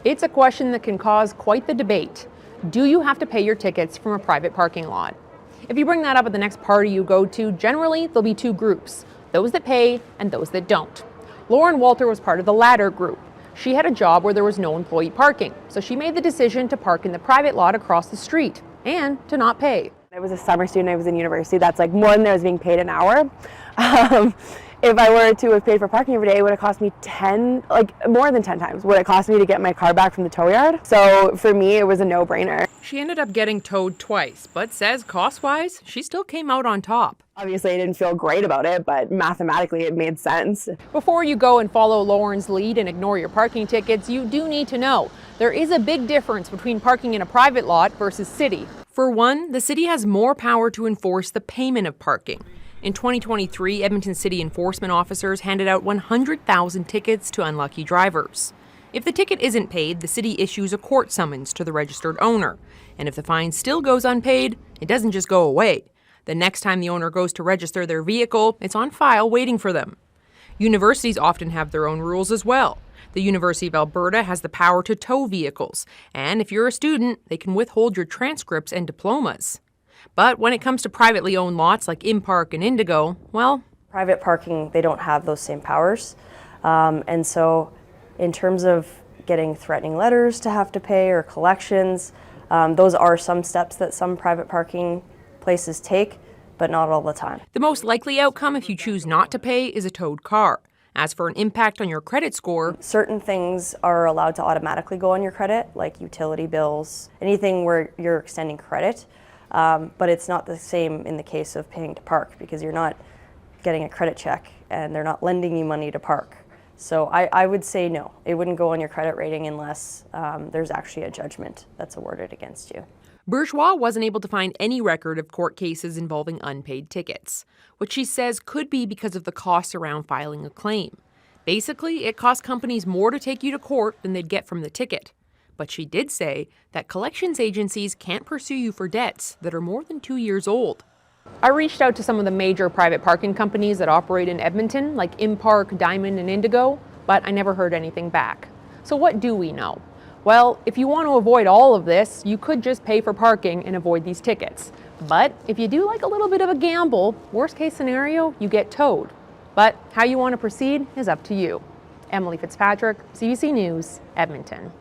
It's a question that can cause quite the debate. Do you have to pay your tickets from a private parking lot? If you bring that up at the next party you go to, generally there'll be two groups, those that pay and those that don't. Lauren Walter was part of the latter group. She had a job where there was no employee parking, so she made the decision to park in the private lot across the street and to not pay. I was a summer student, I was in university, that's like more than I was being paid an hour. If I were to have paid for parking every day, it would have cost me more than 10 times what it cost me to get my car back from the tow yard. So for me, it was a no-brainer. She ended up getting towed twice, but says cost-wise, she still came out on top. Obviously, I didn't feel great about it, but mathematically it made sense. Before you go and follow Lauren's lead and ignore your parking tickets, you do need to know there is a big difference between parking in a private lot versus city. For one, the city has more power to enforce the payment of parking. In 2023, Edmonton City enforcement officers handed out 100,000 tickets to unlucky drivers. If the ticket isn't paid, the city issues a court summons to the registered owner. And if the fine still goes unpaid, it doesn't just go away. The next time the owner goes to register their vehicle, it's on file waiting for them. Universities often have their own rules as well. The University of Alberta has the power to tow vehicles, and if you're a student, they can withhold your transcripts and diplomas. But when it comes to privately owned lots like Impark and Indigo, well... Private parking, they don't have those same powers. And so in terms of getting threatening letters to have to pay or collections, those are some steps that some private parking places take, but not all the time. The most likely outcome if you choose not to pay is a towed car. As for an impact on your credit score, certain things are allowed to automatically go on your credit, like utility bills, anything where you're extending credit. But it's not the same in the case of paying to park because you're not getting a credit check and they're not lending you money to park. So I would say no, it wouldn't go on your credit rating unless there's actually a judgment that's awarded against you. Bourgeois wasn't able to find any record of court cases involving unpaid tickets, which she says could be because of the costs around filing a claim. Basically, it costs companies more to take you to court than they'd get from the ticket. But she did say that collections agencies can't pursue you for debts that are more than 2 years old. I reached out to some of the major private parking companies that operate in Edmonton, like Impark, Diamond, and Indigo, but I never heard anything back. So what do we know? Well, if you want to avoid all of this, you could just pay for parking and avoid these tickets. But if you do like a little bit of a gamble, worst case scenario, you get towed. But how you want to proceed is up to you. Emily Fitzpatrick, CBC News, Edmonton.